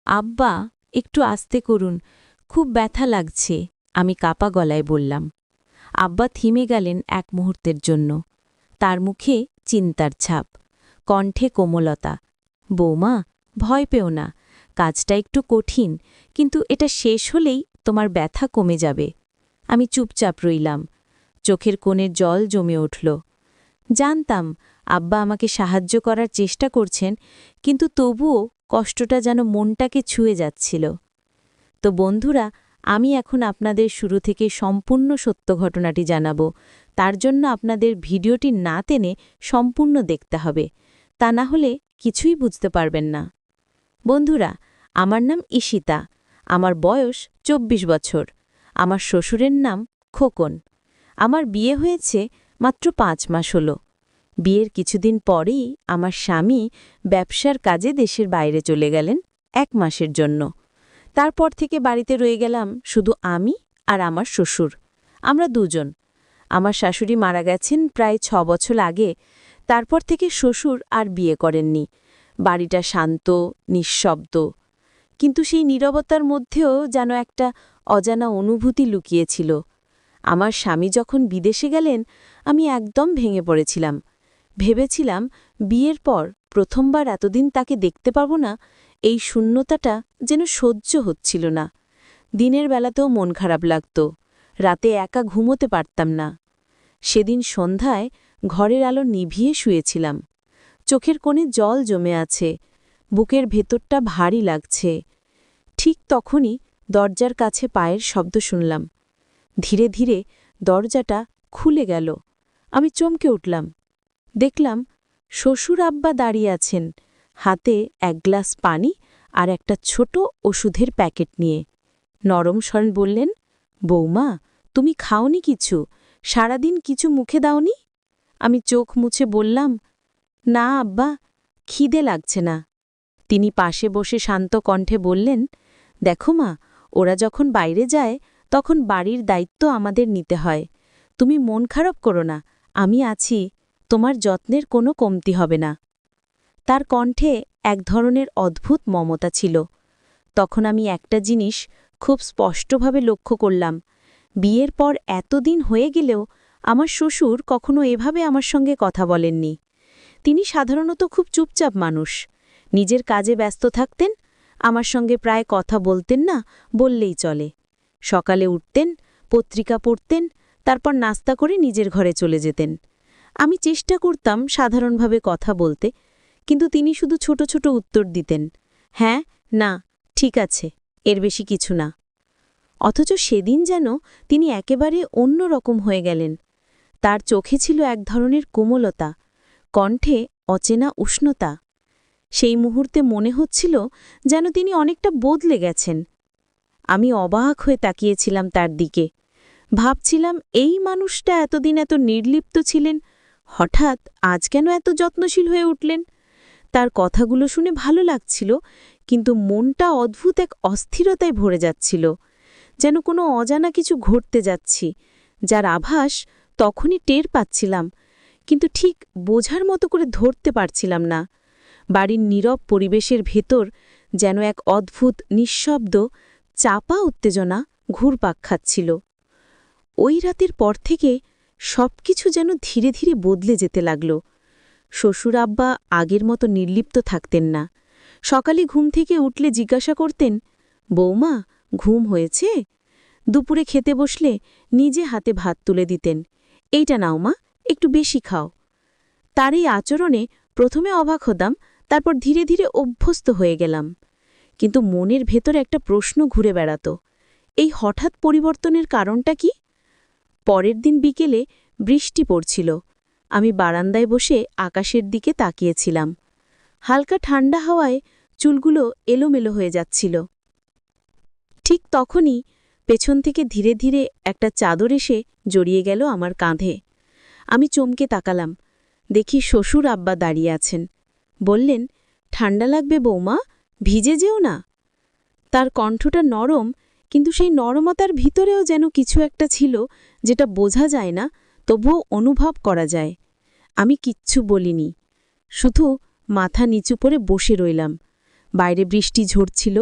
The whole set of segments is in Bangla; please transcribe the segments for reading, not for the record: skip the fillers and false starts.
আব্বা, একটু আস্তে করুন, খুব ব্যথা লাগছে, আমি কাপা গলায় বললাম। আব্বা থিমে গেলেন এক মুহূর্তের জন্য। তার মুখে চিন্তার ছাপ, কণ্ঠে কোমলতা। বৌমা, ভয় পেও না, কাজটা একটু কঠিন, কিন্তু এটা শেষ হলেই তোমার ব্যথা কমে যাবে। আমি চুপচাপ রইলাম। চোখের কোণে জল জমে উঠল। জানতাম আব্বা আমাকে সাহায্য করার চেষ্টা করছেন, কিন্তু তবুও কষ্টটা যেন মনটাকে ছুঁয়ে যাচ্ছিল। তো বন্ধুরা, আমি এখন আপনাদের শুরু থেকে সম্পূর্ণ সত্য ঘটনাটি জানাবো। তার জন্য আপনাদের ভিডিওটি না টেনে সম্পূর্ণ দেখতে হবে, তা না হলে কিছুই বুঝতে পারবেন না। বন্ধুরা, আমার নাম ঈশিতা, আমার বয়স ২৪ বছর। আমার শ্বশুরের নাম খোকন। আমার বিয়ে হয়েছে মাত্র ৫ মাস হলো। বিয়ের কিছুদিন পরেই আমার স্বামী ব্যবসার কাজে দেশের বাইরে চলে গেলেন ১ মাসের জন্য। তারপর থেকে বাড়িতে রয়ে গেলাম শুধু আমি আর আমার শ্বশুর। আমরা দুজন। আমার শাশুড়ি মারা গেছেন প্রায় ৬ বছর আগে। তারপর থেকে শ্বশুর আর বিয়ে করেননি। বাড়িটা শান্ত, নিঃশব্দ। কিন্তু সেই নীরবতার মধ্যেও যেন একটা অজানা অনুভূতি লুকিয়েছিল। আমার স্বামী যখন বিদেশে গেলেন, আমি একদম ভেঙে পড়েছিলাম। ভেবেছিলাম বিয়ের পর প্রথমবার এতদিন তাকে দেখতে পাব না। এই শূন্যতাটা যেন সহ্য হচ্ছিল না। দিনের বেলাতেও মন খারাপ লাগত, রাতে একা ঘুমোতে পারতাম না। সেদিন সন্ধ্যায় ঘরের আলো নিভিয়ে শুয়েছিলাম। চোখের কোণে জল জমে আছে, বুকের ভেতরটা ভারী লাগছে। ঠিক তখনই দরজার কাছে পায়ের শব্দ শুনলাম। ধীরে ধীরে দরজাটা খুলে গেল। আমি চমকে উঠলাম। দেখলাম শ্বশুর আব্বা দাঁড়িয়ে আছেন, হাতে ১ গ্লাস পানি আর একটা ছোট ওষুধের প্যাকেট নিয়ে। নরম স্বরে বললেন, বৌমা, তুমি খাওনি কিছু? সারাদিন কিছু মুখে দাওনি? আমি চোখ মুছে বললাম, না আব্বা, খিদে লাগছে না। তিনি পাশে বসে শান্ত কণ্ঠে বললেন, দেখো মা, ওরা যখন বাইরে যায় তখন বাড়ির দায়িত্ব আমাদের নিতে হয়। তুমি মন খারাপ করো না, আমি আছি, তোমার যত্নের কোনো কমতি হবে না। তার কণ্ঠে এক ধরনের অদ্ভুত মমতা ছিল। তখন আমি একটা জিনিস খুব স্পষ্টভাবে লক্ষ্য করলাম। বিয়ের পর এতদিন হয়ে গেলেও আমার শ্বশুর কখনো এভাবে আমার সঙ্গে কথা বলেননি। তিনি সাধারণত খুব চুপচাপ মানুষ, নিজের কাজে ব্যস্ত থাকতেন, আমার সঙ্গে প্রায় কথা বলতেন না বললেই চলে। সকালে উঠতেন, পত্রিকা পড়তেন, তারপর নাস্তা করে নিজের ঘরে চলে যেতেন। আমি চেষ্টা করতাম সাধারণভাবে কথা বলতে, কিন্তু তিনি শুধু ছোট ছোট উত্তর দিতেন, হ্যাঁ, না, ঠিক আছে, এর বেশি কিছু না। অথচ সেদিন যেন তিনি একেবারে অন্য রকম হয়ে গেলেন। তার চোখে ছিল এক ধরনের কোমলতা, কণ্ঠে অচেনা উষ্ণতা। সেই মুহূর্তে মনে হচ্ছিল যেন তিনি অনেকটা বদলে গেছেন। আমি অবাক হয়ে তাকিয়েছিলাম তার দিকে। ভাবছিলাম, এই মানুষটা এতদিন এত নির্লিপ্ত ছিলেন, হঠাৎ আজ কেন এত যত্নশীল হয়ে উঠলেন? তার কথাগুলো শুনে ভালো লাগছিল, কিন্তু মনটা অদ্ভুত এক অস্থিরতায় ভরে যাচ্ছিল, যেন কোনো অজানা কিছু ঘটতে যাচ্ছি, যার আভাস তখনই টের পাচ্ছিলাম, কিন্তু ঠিক বোঝার মতো করে ধরতে পারছিলাম না। বাড়ির নীরব পরিবেশের ভেতর যেন এক অদ্ভুত নিঃশব্দ চাপা উত্তেজনা ঘুরপাক খাচ্ছিল। ওই রাতের পর থেকে সবকিছু যেন ধীরে ধীরে বদলে যেতে লাগল। শ্বশুর আব্বা আগের মতো নির্লিপ্ত থাকতেন না। সকালে ঘুম থেকে উঠলে জিজ্ঞাসা করতেন, বৌমা, ঘুম হয়েছে? দুপুরে খেতে বসলে নিজে হাতে ভাত তুলে দিতেন, এইটা নাও মা, একটু বেশি খাও। তার এই আচরণে প্রথমে অবাক হতাম, তারপর ধীরে ধীরে অভ্যস্ত হয়ে গেলাম। কিন্তু মনের ভেতর একটা প্রশ্ন ঘুরে বেড়াত, এই হঠাৎ পরিবর্তনের কারণটা কি? পরের দিন বিকেলে বৃষ্টি পড়ছিল। আমি বারান্দায় বসে আকাশের দিকে তাকিয়েছিলাম। হালকা ঠান্ডা হাওয়ায় চুলগুলো এলোমেলো হয়ে যাচ্ছিল। ঠিক তখনই পেছন থেকে ধীরে ধীরে একটা চাদর এসে জড়িয়ে গেল আমার কাঁধে। আমি চমকে তাকালাম, দেখি শ্বশুর আব্বা দাঁড়িয়ে আছেন। বললেন, ঠান্ডা লাগবে বৌমা, ভিজে যেও না। তার কণ্ঠটা নরম, কিন্তু সেই নরমতার ভিতরেও যেন কিছু একটা ছিল, যেটা বোঝা যায় না, তবুও অনুভব করা যায়। আমি কিচ্ছু বলিনি, শুধু মাথা নিচু করে বসে রইলাম। বাইরে বৃষ্টি ঝরছিল,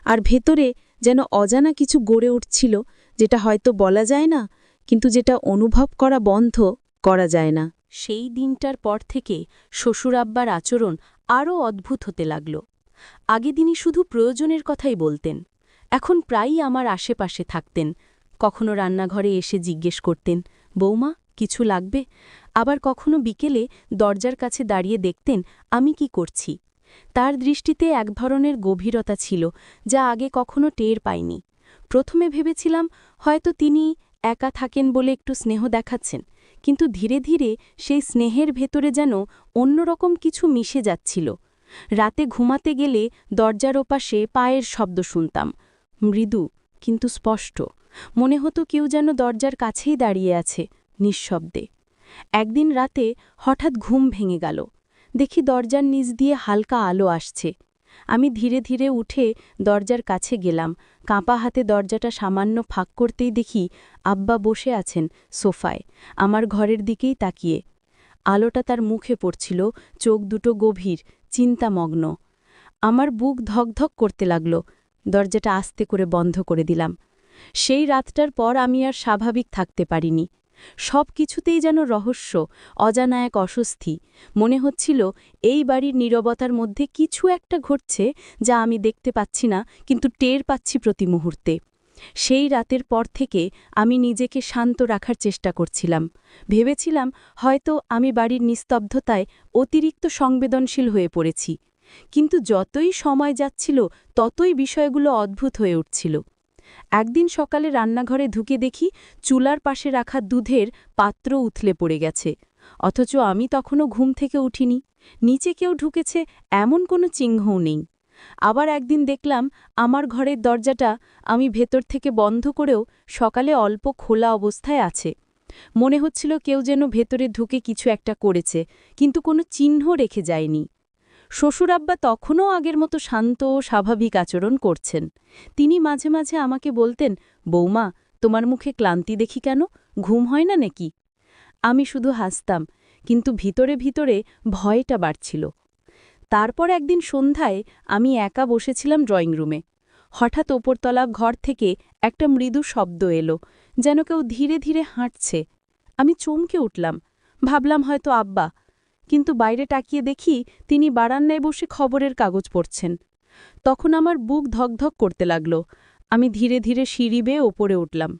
আর ভেতরে যেন অজানা কিছু গড়ে উঠছিল, যেটা হয়তো বলা যায় না, কিন্তু যেটা অনুভব করা বন্ধ করা যায় না। সেই দিনটার পর থেকে শ্বশুর আব্বার আচরণ আরও অদ্ভুত হতে লাগল। আগে তিনি শুধু প্রয়োজনের কথাই বলতেন, এখন প্রায়ই আমার আশেপাশে থাকতেন। কখনো রান্নাঘরে এসে জিজ্ঞেস করতেন, বৌমা কিছু লাগবে? আবার কখনো বিকেলে দরজার কাছে দাঁড়িয়ে দেখতেন আমি কি করছি। তার দৃষ্টিতে এক ধরনের গভীরতা ছিল, যা আগে কখনো টের পাইনি। প্রথমে ভেবেছিলাম হয়তো তিনি একা থাকেন বলে একটু স্নেহ দেখাচ্ছেন, কিন্তু ধীরে ধীরে সেই স্নেহের ভেতরে যেন অন্যরকম কিছু মিশে যাচ্ছিল। রাতে ঘুমাতে গেলে দরজার ওপাশে পায়ের শব্দ শুনতাম, মৃদু কিন্তু স্পষ্ট। মনে হতো কেউ যেন দরজার কাছেই দাঁড়িয়ে আছে, নিঃশব্দে। একদিন রাতে হঠাৎ ঘুম ভেঙে গেল। দেখি দরজার নিচ দিয়ে হালকা আলো আসছে। আমি ধীরে ধীরে উঠে দরজার কাছে গেলাম। কাঁপা হাতে দরজাটা সামান্য ফাঁক করতেই দেখি আব্বা বসে আছেন সোফায়, আমার ঘরের দিকেই তাকিয়ে। আলোটা তার মুখে পড়ছিল, চোখ দুটো গভীর, চিন্তামগ্ন। আমার বুক ধকধক করতে লাগল। দরজাটা আস্তে করে বন্ধ করে দিলাম। সেই রাতটার পর আমি আর স্বাভাবিক থাকতে পারিনি। সব কিছুতেই যেন রহস্য, অজানা এক অস্বস্তি। মনে হচ্ছিল এই বাড়ির নীরবতার মধ্যে কিছু একটা ঘটছে, যা আমি দেখতে পাচ্ছি না, কিন্তু টের পাচ্ছি প্রতি মুহূর্তে। সেই রাতের পর থেকে আমি নিজেকে শান্ত রাখার চেষ্টা করছিলাম। ভেবেছিলাম হয়তো আমি বাড়ির নিস্তব্ধতায় অতিরিক্ত সংবেদনশীল হয়ে পড়েছি। কিন্তু যতই সময় যাচ্ছিল ততই বিষয়গুলো অদ্ভুত হয়ে উঠছিল। একদিন সকালে রান্নাঘরে ঢুকে দেখি চুলার পাশে রাখা দুধের পাত্র উথলে পড়ে গেছে, অথচ আমি তখনও ঘুম থেকে উঠিনি। নিচে কেউ ঢুকেছে এমন কোনো চিহ্নও নেই। আবার একদিন দেখলাম আমার ঘরের দরজাটা আমি ভেতর থেকে বন্ধ করেও সকালে অল্প খোলা অবস্থায় আছে। মনে হচ্ছিল কেউ যেন ভেতরে ঢুকে কিছু একটা করেছে, কিন্তু কোনো চিহ্ন রেখে যায়নি। শ্বশুরাব্বা তখনও আগের মতো শান্ত ও স্বাভাবিক আচরণ করছেন। তিনি মাঝে মাঝে আমাকে বলতেন, বৌমা তোমার মুখে ক্লান্তি দেখি কেন, ঘুম হয় না নাকি? আমি শুধু হাসতাম, কিন্তু ভিতরে ভিতরে ভয়টা বাড়ছিল। তারপর একদিন সন্ধ্যায় আমি একা বসেছিলাম ড্রয়িং রুমে। হঠাৎ ওপরতলা ঘর থেকে একটা মৃদু শব্দ এলো, যেন কেউ ধীরে ধীরে হাঁটছে। আমি চমকে উঠলাম, ভাবলাম হয়তো আব্বা, কিন্তু বাইরে তাকিয়ে দেখি তিনি বারান্দায় বসে খবরের কাগজ পড়ছেন। তখন আমার বুক ধকধক করতে লাগল। আমি ধীরে ধীরে সিঁড়ি বেয়ে ওপরে উঠলাম।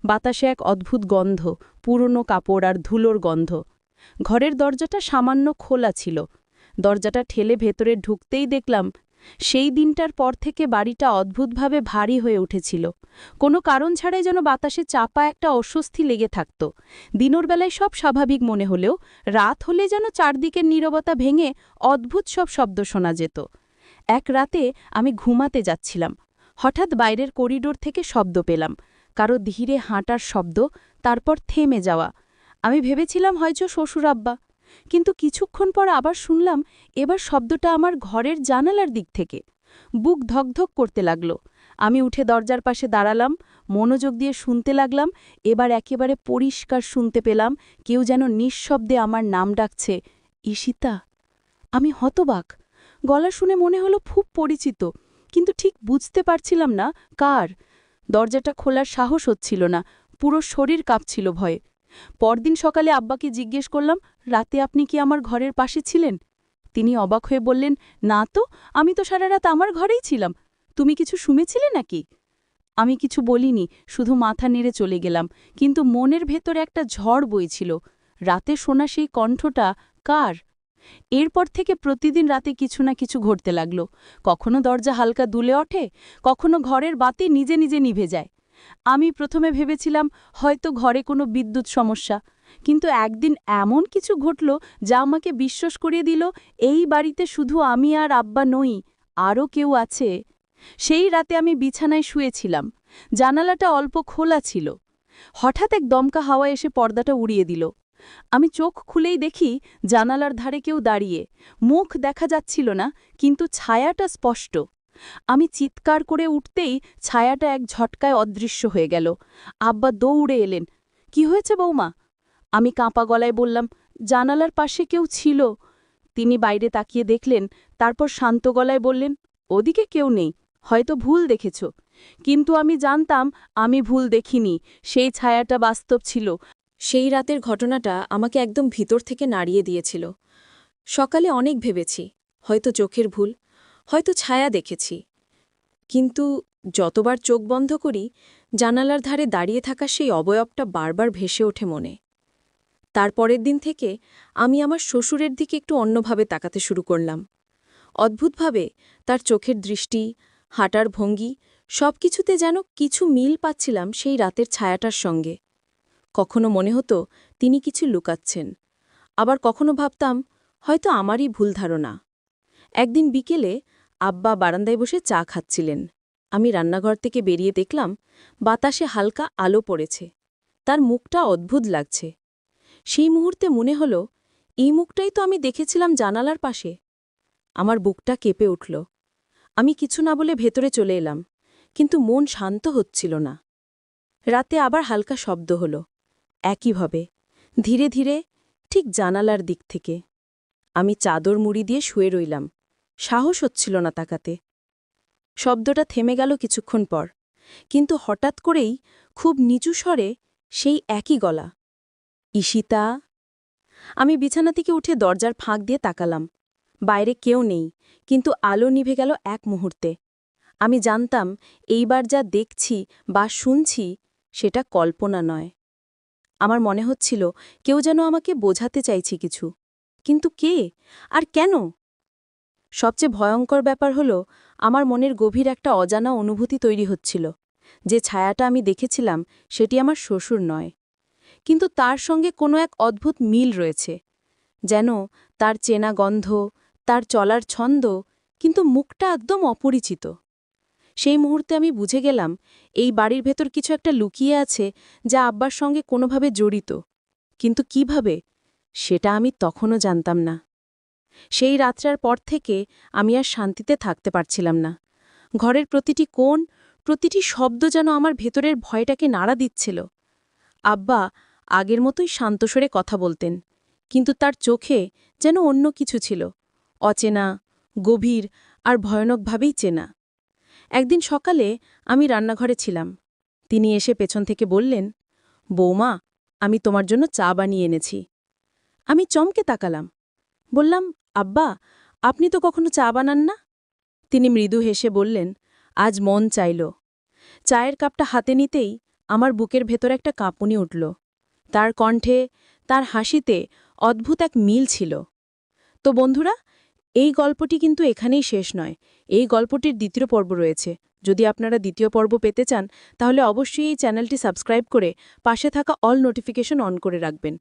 বাতাসে এক অদ্ভুত গন্ধ, পুরনো কাপড় আর ধুলোর গন্ধ। ঘরের দরজাটা সামান্য খোলা ছিল। দরজাটা ঠেলে ভেতরে ঢুকতেই দেখলাম সেই দিনটার পর থেকে বাড়িটা অদ্ভুতভাবে ভারী হয়ে উঠেছিল। কোনো কারণ ছাড়াই যেন বাতাসে চাপা একটা অস্বস্তি লেগে থাকত। দিনের বেলায় সব স্বাভাবিক মনে হলেও রাত হলে যেন চারদিকের নীরবতা ভেঙে অদ্ভুত সব শব্দ শোনা যেত। এক রাতে আমি ঘুমাতে যাচ্ছিলাম। হঠাৎ বাইরের করিডোর থেকে শব্দ পেলাম, কারো ধীরে হাঁটার শব্দ, তারপর থেমে যাওয়া। আমি ভেবেছিলাম হয়তো শ্বশুর আব্বা, কিন্তু কিছুক্ষণ পর আবার শুনলাম এবার শব্দটা আমার ঘরের জানালার দিক থেকে। বুক ধকধক করতে লাগল। আমি উঠে দরজার পাশে দাঁড়ালাম, মনোযোগ দিয়ে শুনতে লাগলাম। এবার একেবারে পরিষ্কার শুনতে পেলাম কেউ যেন নিঃশব্দে আমার নাম ডাকছে, ঈশিতা। আমি হতবাক। গলা শুনে মনে হলো খুব পরিচিত, কিন্তু ঠিক বুঝতে পারছিলাম না কার। দরজাটা খোলার সাহস হচ্ছিল না, পুরো শরীর কাঁপছিল ভয়ে। পরদিন সকালে আব্বাকে জিজ্ঞেস করলাম, রাতে আপনি কি আমার ঘরের পাশে ছিলেন? তিনি অবাক হয়ে বললেন, না তো, আমি তো সারা রাত আমার ঘরেই ছিলাম। তুমি কিছু শুনেছিলে নাকি? আমি কিছু বলিনি, শুধু মাথা নেড়ে চলে গেলাম, কিন্তু মনের ভেতরে একটা ঝড় বইছিল। রাতে শোনা সেই কণ্ঠটা কার? এরপর থেকে প্রতিদিন রাতে কিছু না কিছু ঘটতে লাগল। কখনো দরজা হালকা দুলে ওঠে, কখনো ঘরের বাতি নিজে নিজে নিভে যায়। আমি প্রথমে ভেবেছিলাম হয়তো ঘরে কোনো বিদ্যুৎ সমস্যা, কিন্তু একদিন এমন কিছু ঘটল যা আমাকে বিশ্বাস করিয়ে দিল এই বাড়িতে শুধু আমি আর আব্বা নই, আরও কেউ আছে। সেই রাতে আমি বিছানায় শুয়েছিলাম, জানালাটা অল্প খোলা ছিল। হঠাৎ এক দমকা হাওয়া এসে পর্দাটা উড়িয়ে দিল। আমি চোখ খুলেই দেখি জানালার ধারে কেউ দাঁড়িয়ে। মুখ দেখা যাচ্ছিল না, কিন্তু ছায়াটা স্পষ্ট। আমি চিৎকার করে উঠতেই ছায়াটা এক ঝটকায় অদৃশ্য হয়ে গেল। আব্বা দৌড়ে এলেন। কি হয়েছে বৌমা? আমি কাঁপা গলায় বললাম, জানালার পাশে কেউ ছিল। তিনি বাইরে তাকিয়ে দেখলেন, তারপর শান্ত গলায় বললেন, ওদিকে কেউ নেই, হয়তো ভুল দেখেছ। কিন্তু আমি জানতাম আমি ভুল দেখিনি, সেই ছায়াটা বাস্তব ছিল। সেই রাতের ঘটনাটা আমাকে একদম ভিতর থেকে নাড়িয়ে দিয়েছিল। সকালে অনেক ভেবেছি, হয়তো চোখের ভুল, হয়তো ছায়া দেখেছি। কিন্তু যতবার চোখ বন্ধ করি, জানালার ধারে দাঁড়িয়ে থাকা সেই অবয়বটা বারবার ভেসে ওঠে মনে। তার পরের দিন থেকে আমি আমার শ্বশুরের দিকে একটু অন্যভাবে তাকাতে শুরু করলাম। অদ্ভুতভাবে তার চোখের দৃষ্টি, হাঁটার ভঙ্গি, সবকিছুতে যেন কিছু মিল পাচ্ছিলাম সেই রাতের ছায়াটার সঙ্গে। কখনো মনে হতো তিনি কিছু লুকাচ্ছেন, আবার কখনো ভাবতাম হয়তো আমারই ভুল ধারণা। একদিন বিকেলে আব্বা বারান্দায় বসে চা খাচ্ছিলেন। আমি রান্নাঘর থেকে বেরিয়ে দেখলাম বাতাসে হালকা আলো পড়েছে। তার মুখটা অদ্ভুত লাগছে। সেই মুহূর্তে মনে হল এই মুখটাই তো আমি দেখেছিলাম জানালার পাশে। আমার বুকটা কেঁপে উঠল। আমি কিছু না বলে ভেতরে চলে এলাম, কিন্তু মন শান্ত হচ্ছিল না। রাতে আবার হালকা শব্দ হল, একইভাবে, ধীরে ধীরে, ঠিক জানালার দিক থেকে। আমি চাদর মুড়ি দিয়ে শুয়ে রইলাম, সাহস হচ্ছিল না তাকাতে। শব্দটা থেমে গেল কিছুক্ষণ পর, কিন্তু হঠাৎ করেই খুব নিচু স্বরে সেই একই গলা, ঈশিতা। আমি বিছানা থেকে উঠে দরজার ফাঁক দিয়ে তাকালাম। বাইরে কেউ নেই, কিন্তু আলো নিভে গেল এক মুহূর্তে। আমি জানতাম এইবার যা দেখছি বা শুনছি সেটা কল্পনা নয়। আমার মনে হচ্ছিল কেউ যেন আমাকে বোঝাতে চাইছে কিছু, কিন্তু কে আর কেন? সবচেয়ে ভয়ঙ্কর ব্যাপার হল আমার মনের গভীর একটা অজানা অনুভূতি তৈরি হচ্ছিল। যে ছায়াটা আমি দেখেছিলাম সেটি আমার শ্বশুর নয়, কিন্তু তার সঙ্গে কোনো এক অদ্ভুত মিল রয়েছে। যেন তার চেনা গন্ধ, তার চলার ছন্দ, কিন্তু মুখটা একদম অপরিচিত। সেই মুহূর্তে আমি বুঝে গেলাম এই বাড়ির ভেতর কিছু একটা লুকিয়ে আছে, যা আব্বার সঙ্গে কোনোভাবে জড়িত। কিন্তু কিভাবে, সেটা আমি তখনও জানতাম না। সেই রাত্রার পর থেকে আমি আর শান্তিতে থাকতে পারছিলাম না। ঘরের প্রতিটি কোণ, প্রতিটি শব্দ যেন আমার ভেতরের ভয়টাকে নাড়া দিচ্ছিল। আব্বা আগের মতোই শান্তস্বরে কথা বলতেন, কিন্তু তার চোখে যেন অন্য কিছু ছিল, অচেনা, গভীর আর ভয়ানকভাবেই চেনা। একদিন সকালে আমি রান্নাঘরে ছিলাম। তিনি এসে পেছন থেকে বললেন, বৌমা, আমি তোমার জন্য চা বানিয়ে এনেছি। আমি চমকে তাকালাম। বললাম, আব্বা, আপনি তো কখনো চা বানান না। তিনি মৃদু হেসে বললেন, আজ মন চাইল। চায়ের কাপটা হাতে নিতেই আমার বুকের ভেতর একটা কাঁপুনি উঠল। তার কণ্ঠে, তার হাসিতে অদ্ভুত এক মিল ছিল। তো বন্ধুরা, এই গল্পটি কিন্তু এখানেই শেষ নয়। এই গল্পটির দ্বিতীয় পর্ব রয়েছে। যদি আপনারা দ্বিতীয় পর্ব পেতে চান, তাহলে অবশ্যই এই চ্যানেলটি সাবস্ক্রাইব করে পাশে থাকা অল নোটিফিকেশন অন করে রাখবেন।